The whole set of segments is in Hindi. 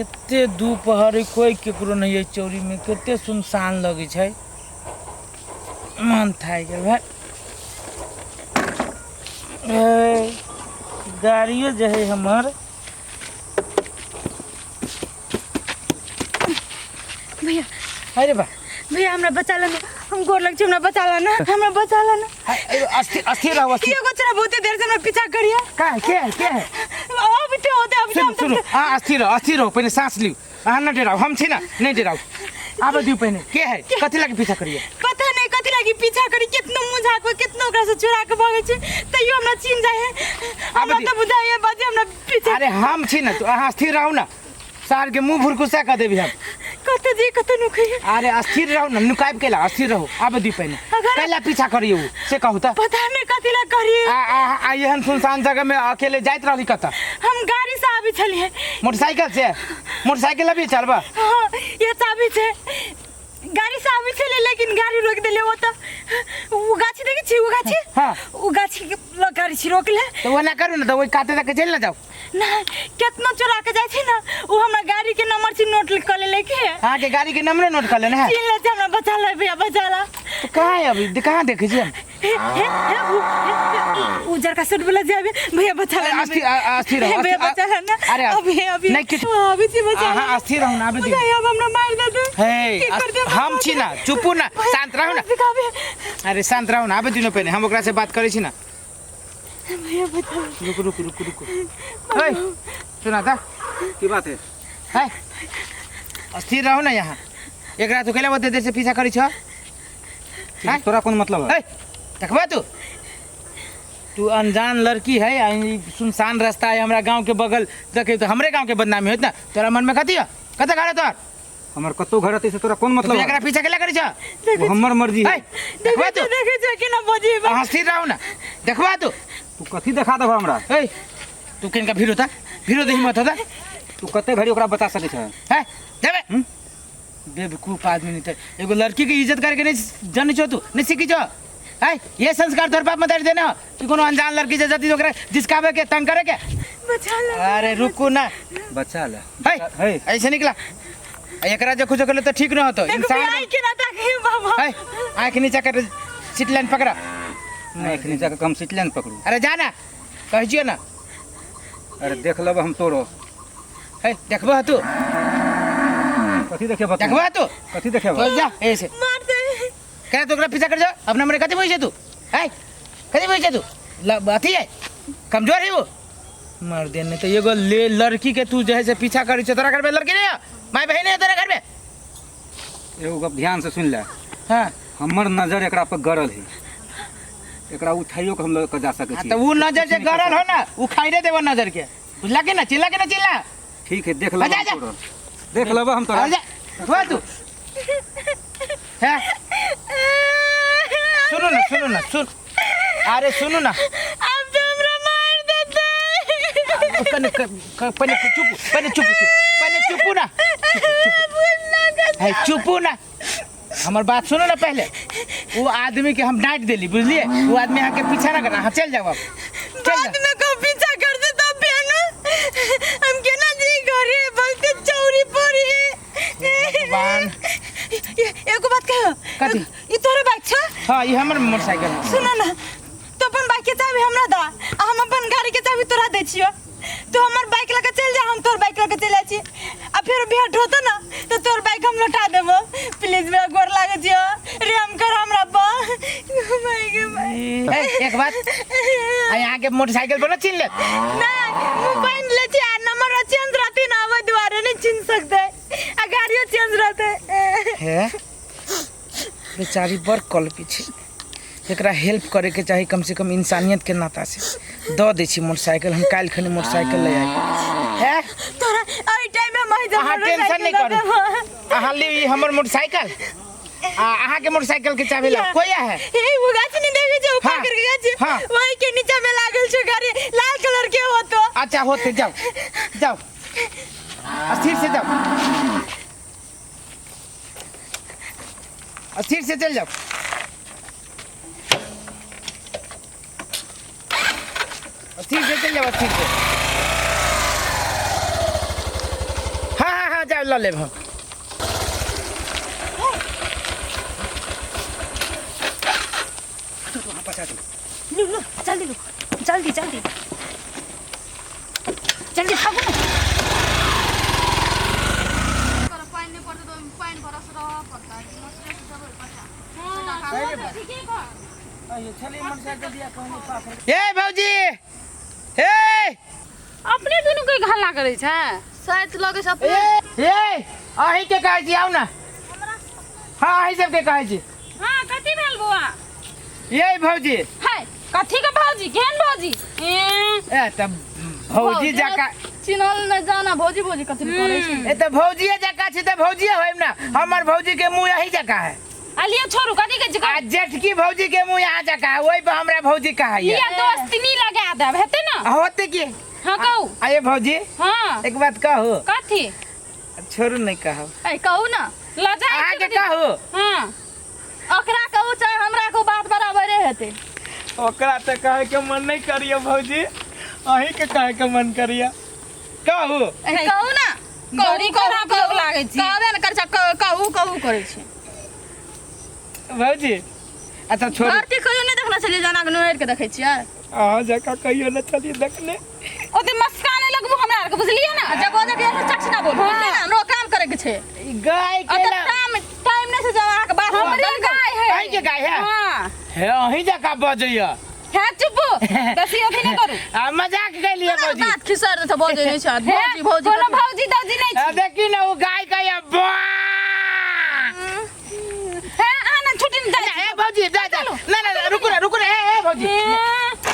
एते दोपहर कोई केकरो नहीं है चौरी में केते सुनसान लगे छै मन थाक गेल भाई गाड़ियों जो है हमर भैया अरे बा भैया हमरा बचा लेना हम गोर लग हमरा बचा लेना अस्थिर रहो अस्थिर ये गोचरा बहुते देर से हमरा पीछा करिया का है क्या है अब तो होते अब सुनो हां अस्थिर रहो पहले सांस लियो हां न डराओ हम छी ना नहीं डराओ आबे दियो पहले के है कथि लागी पीछा करिए पता नहीं कथि लागी पीछा करी कितना मुझा को कितना ओकरा से चुरा के भागे छै तइयो हमरा चिन जाय है हमरा तो बुझाइए बाजे हमरा पीछा अरे हम छी ना तो अहाँ स्थिर रहो ना सार के मुंह भुरकुसा कर देबी हम कत जी कत नुखै अरे अस्थिर रहो ना नुकाइब केला अस्थिर रहो आबे दी पहले कैला पीछा करियो से कहू त पता नहीं कथि ला करी आ एहन सुनसान जगह में अकेले जाइत रहली कत हम गाड़ी से आबी छलिए मोटरसाइकिल अभी चलबा हां ये चाबी छे गाड़ी से आबी छले लेकिन गाड़ी रोक देले वो तो वो गाछी देखि छी वो गाछी हां वो गाछी के गाड़ी छी रोक ले तो वो ना करू ना तो वो काटे तक चल ना जाओ ना कितना चोरा के जाय छी ना वो हमरा गाड़ी के नंबर छी नोट कर ले लेके हां के गाड़ी के नंबर नोट कर लेना है चिल्ला से हमरा बचा ले भैया बचा ला तो कहां है अभी कहां देखे छी हम उजर का सूट वाला जाबे भैया बचा ले अस्थिर रहो भैया बचा ले ना अरे अभी नहीं कुछ अभी छी बचा हां अस्थिर रहो ना अभी दे भैया हमरा मार दे हे हम छी ना चुपू ना शांत रहो ना अरे शांत रहो ना अबे दिनो पहले हम ओकरा से बात करै छी ना भैया बता रुको ओए सुना था की बात है अस्थिर रहो ना यहाँ एकरा तो केला बते देर से पीछा करी छ तोरा कौन मतलब है देखबा तू अनजान लड़की है सुनसान रास्ता है हमरा गांव के बगल देखे तो हमरे गांव के बदनामी होत ना तोरा मन में कथि है कत गाड़े तोर हमर कतो घर अते से तोरा कौन मतलब है एकरा पीछा केला करी छ वो हमर मर्जी है देखबा तू देखे छ कि ना बजी अस्थिर रहो ना देखबा तू कथि देखा देबो हमरा ए तू किनका भीड़ होता भीड़ देही मत होता तू कते घड़ी ओकरा बता सकै छ है देबे बेवकूफ आदमी नहीं थे एगो लड़की की इज्जत करके नहीं जानी छो तू नहीं सीखी छो है ये संस्कार तोर बाप मत देना कि कोनो अनजान लड़की से जति ओकरा जिसकावे के तंग करे के बचा ले अरे रुको ना बचा ले है ऐसे निकला एकरा जो कुछ करले तो ठीक न होतो इंसान आई के ना ताके बाबा है आंख नीचे कर सीट लाइन पकड़ा नहीं एखनी जाके कम सीट लाइन पकड़ू अरे जा ना कहियो ना अरे देख लब हम तोरो है देखबो तू कथि देखे बता देखबो तू कथि देखे तो जा ऐसे मार दे क्या तो ओकरा पीछा कर जा अपना मरे कथि बोइ तू है कथि बोइ तू अथी है कमजोर है वो मार दे नहीं तो एगो ले लड़की के तू जैसे पीछा करी छ तोरा घर में लड़की नहीं है माय बहन है तेरा घर में एगो गप ध्यान से सुन ले हां हमर नजर एकरा पर गड़ल है एकरा उठाइयो के हम लोग जा सके छी तो वो नजर जे गड़ल हो ना उखाई दे देबो नजर के बुझला के ना चिल्ला ठीक है देख लब तोरा देख लब हम तोरा वो तू है सुनो ना सुन अरे सुनो ना अब तो हमरा मार देते चुप ना है चुपू ना हमार बात सुनो ना पहले वो आदमी के हम डांट देली बुझलिए वो आदमी आके पीछा ना करना हाँ चल जाओ अब चल बाद में को पीछा कर दे तो बेनो हम के ना जी घरे बोलते चौरी पड़ी भगवान एको बात कहो कथी ई तोरे बाइक छ हां ये हमर मोटरसाइकिल सुनो ना तो अपन बाइक के चाबी हमरा दा हम अपन गाड़ी के चाबी तोरा दे छियो तो हमर बाइक लेके चल जा हम तोर बाइक लेके चल आछी आ फिर भेंट होतो ना तो तोर बाइक हम लौटा देबो प्लीज मेरा गोर लागे जियो रेम कर हमरा बा भाई एक बात यहाँ के मोटरसाइकिल पर चिन ले ना मोबाइल ले छी नंबर चेंज रहती ना वो दोबारा नहीं चिन सकते आ गाड़ियों चेंज रहते है बेचारी बड़ कल्पी छै एकरा हेल्प करे के चाहिए कम से कम इंसानियत के नाता से द दे छी मोटरसाइकिल हम काल खने मोटरसाइकिल ले आई है तोरा आई टाइम में मैं अहाँ टेंशन नहीं करू अहाँ ले ई हमर मोटरसाइकिल अहाँ के मोटरसाइकिल के चाबी ला कोई है ए वो गाछ नहीं देखे जो ऊपर करके गाछ वही के नीचे में लागल छ गाड़ी लाल कलर के हो तो अच्छा होते जाओ अस्थिर से जाओ अस्थिर से चल जाओ अस्थिर से चल जाओ अस्थिर से ला लेब हम। लो लो जल्दी लो जल्दी जल्दी जल्दी भागो ना ए भौजी ए अपने दुनू के हल्ला करे छै शायद लगे सब ए अहीं के कहै छी आउ ना। हाँ अहीं सबके कहै छी। हां कथि भेल बौआ ये भौजी हाय कथि के भौजी केहन भौजी ए त भौजी जका चिन्हल न जाना भौजी भौजी कथि करे छै ए त भौजीए जका छै त भौजीए होइम ना। हमर भौजी के मुंह यही जका है। अलिया छोरू कथि के जका आ जेठकी भौजी के मुंह यहाँ जका है, ओइ पे हमरा भौजी कहै लिया है। दोस्ती नहीं लगा देब हेते ना। होते की हां कहू आये भौजी हां एक बात कहू। कथि छोरू नहीं कहू ए कहू ना लजा आगे कहू। हां ओकरा कहू चाहे हमरा को बात बराबर हेते। ओकरा त कहे के मन नहीं करियो भौजी, अहीं के कहे के मन करियो। कहू कहू ना गौरी करा कहू लागे छी कहबे न कर छ कहू कहू करे छी भौजी। अच्छा छोरू धरती कहियो नहीं देखना चलिए जाना के नोहर के देखे छियै अहाँ जका कहियो न चलिए देखने। ओते मस्काने लगबो हमरा आर के बुझलिए ना जब ओजे बियाह से चच ना बोल बुझलिए ना हमरो काम करे के छै। गाय के ओते ला टाइम नहीं से जमा के बात हमरे गाय है अहीं के गाय है। हां हे अहीं जका बजैया है चुप बेसी अथी नहीं करू आ मजाक कैलिए भौजी। बात खिसर त बोले नहीं छै भौजी भौजी कोनो भौजी दौजी नहीं आ छै देखी ना वो गाय का या बा है आना छुट्टी नहीं दे ए भौजी जा जा ना रुको ना ए भौजी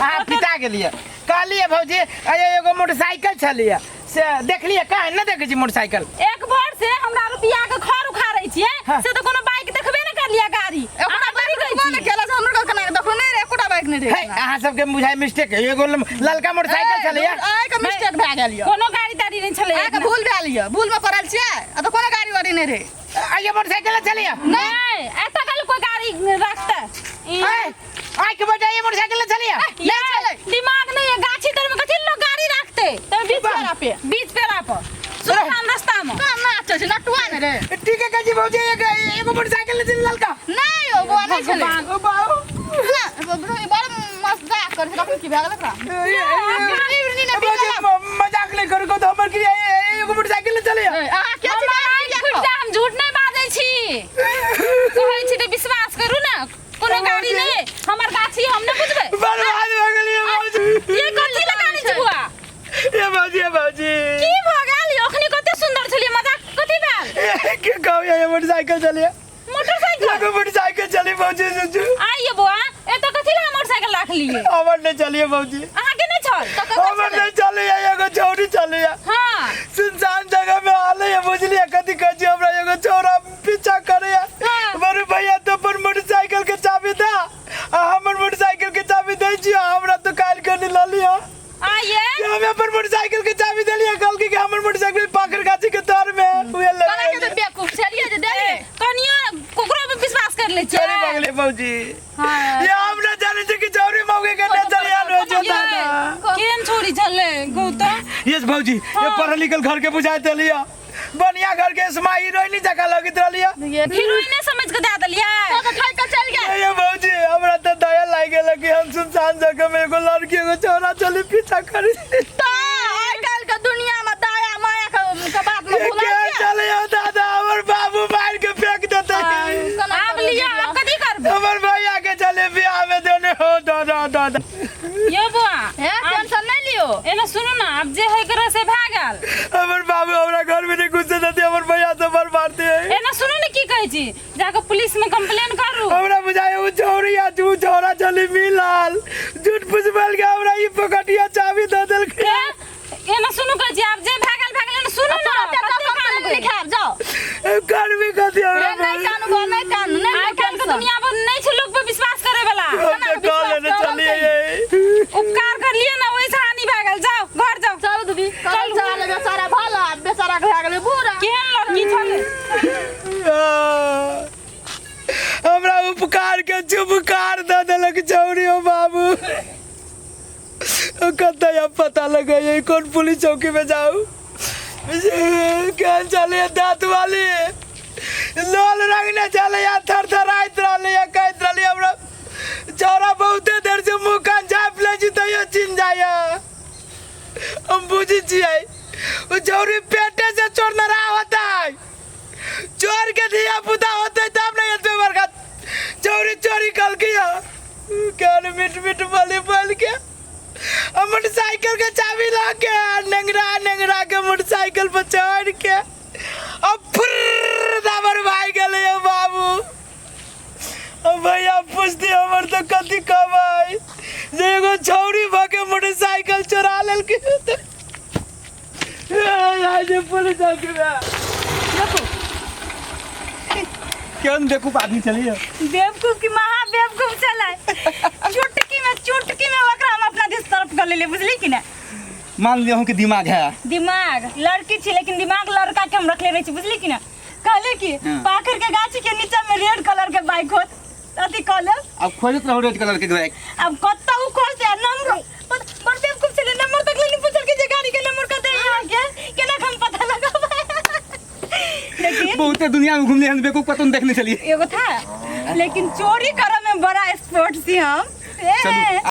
हां पिता के लिए कहलिए भौजी अये एगो मोटरसाइकिल छलिए से देखलिए काहे न देखै छी मोटरसाइकिल। एक भर से हमरा रुपया के घर उखाड़ै छियै हाँ। से त कोनो बाइक देखबे न कर लिया गाड़ी हमरा बड़ी गई छी केला से हमरा कना देखो नहीं रे एकोटा बाइक नहीं हे अहाँ सबके बुझाइ मिस्टेक है। एगो ललका मोटरसाइकिल छलिए आय के मिस्टेक भए गेल य कोनो गाड़ी ताड़ी नहीं छले आय के भूल भेल य भूल में पड़ल छियै आ त कोनो गाड़ी वाड़ी नहीं रे अये मोटरसाइकिल छलिए नहीं एता कल कोई गाड़ी रखते आय के बेटा ये मोटरसाइकिल छलिए ये चले दिमाग नहीं है गाछी तर में कथि लोग गाड़ी रखते त बीच पेरा पर सुनसान रास्ता में ना चल छी नटुआ ने रे ठीक है काजी भौजी एगो मोटरसाइकिल छलिए ललका नहीं हो वो नहीं चले ओ बाऊ बड़ा मजाक कर रखी की भागल का मजाक नहीं करू तो हमर के एगो मोटरसाइकिल छलिए आ क्या हम झूठ नहीं बाजै छी कहै छी त विश्वास करू ना कोनो गाड़ी नहीं हमर गाछी हम न बुझबे बर्बाद हो गेलिए भौजी। ये कथि लगानी छी बुआ ये भौजी की भ गेल ओखनी कते सुंदर छलिए मजाक कथि भेल के कहू ये मोटरसाइकिल छलिए मोटरसाइकिल एगो मोटरसाइकिल छली भौजी सुजू आइए बुआ ए तो कथि ला मोटरसाइकिल राख लिए हमर नहीं चलिए भौजी अहाँ के नहीं छल त हमर नहीं चलिए एगो चौरी चलिए हां सुनसान जगह में आले ये बुझलिए कथि कहै छी हमरा एगो चौरा पीछा करे बड़े भैया तो पर मोटरसाइकिल के चाबी दा आ हमर मोटरसाइकिल के चाबी दै छी हमरा तो काल के नहीं ललियो आइए हमें पर मोटरसाइकिल के चाबी देलिए कल के हमर मोटरसाइकिल पाखर गाछी के तार में हुए कना के लगे तो बेवकूफ छलिए जे दे कनिया कोकरो पे विश्वास कर ले छी चले बगले भौजी हां ये हम ना जाने छी कि चौरी मौके के ना चले आलो जो दादा केन छोड़ी छले गौतम यस भौजी ये पढ़ल लिखल घर के बुझाई देलिया बढ़िया घर के स्मा हीरोइन जका लगित रहलिया हीरोइन समझ के दे देलिए तो खाई के चल गया ये भौजी हमरा तो दया लाग गेल कि हम सुनसान जगह में एगो लड़की एगो चौरा चली पीछा करी तो आइ काल के दुनिया में दया माया के बात में ये भूला क्या चले हो दादा हमर बाबू मार के फेंक देते अब लिया अब कथि करबे हमर भैया के चले बियाह में देने हो दादा दादा ये बुआ है टेंशन नहीं लियो एना सुनो ना अब जे है करे से भागल हमर बाबू हमरा घर में नहीं घुसे देते हमर भैया तो बर मारते हैं एना सुनो ना की कहै छी जाके पुलिस में कंप्लेन करू हमरा बुझाए वो चोरिया तू चोरा चली मिलाल झूठ फुसबल के हमरा ई पकटिया चाबी दे देल के एना सुनो कहै छी अब जे भागल एना सुनो ना कंप्लेन लिखा जाओ कर भी कथि हमरा नहीं कानून नहीं कानून नहीं कानून के दुनिया में नहीं छै लोग पे विश्वास करे वाला कॉल लेने चलिए उपकार कर लिए ना वही से हानि भागल जाओ घर जाओ चलो दीदी चल चल बेचारा भला बेचारा के भागल बुरा केहन लड़की छले हमरा उपकार के चुपकार दे देलक चौरियो बाबू कतय अब पता लगे कौन पुलिस चौकी में जाऊं क्या चले दांत वाली लाल रंग ने चले या थर थर आइत रहले या कहत रहले हमरा चौरा बहुते देर से मुंह कान झाप ले छी तयो चिन जाया हम बुझी छियै वो चौरी पेटे से चोर न रहा होता है चोर के दिया पुता होते तब नहीं इतने बरकत चोरी चोरी कल किया क्या मिट मिट बोली बोल के मोटरसाइकिल के चाबी ला के नंगरा के मोटरसाइकिल पर चढ़ के अब फुर्र दाबर भाई गले बाबू अब भैया पूछती हमर तो कथी कमाई जे एगो छौरी भके मोटरसाइकिल चोरा लेल के आज पुलिस आ गया क्यों देखो आदमी चलिए बेवकूफ की महा बेवकूफ चला चुटकी में ओकरा हम अपना देश तरफ कर ले बुझली कि ना मान लिया हूँ कि दिमाग है दिमाग लड़की थी लेकिन दिमाग लड़का के हम रख ले रही छी बुझली कि ना कहले कि पाखर के गाछी के नीचे में रेड कलर के बाइक होत अति कॉलेज अब खोजत रहो रेड कलर के बाइक अब कत्ता उ खोजते नंबर पर बेवकूफ चले नंबर तक ले नहीं पूछल के जे गाड़ी के नंबर कते है के केना हम पता लगाबे लेकिन बहुत दुनिया में घूमले हम बेवकूफ पता देखने चलिए एगो था लेकिन चोरी करे में बड़ा एक्सपर्ट थी हम चलो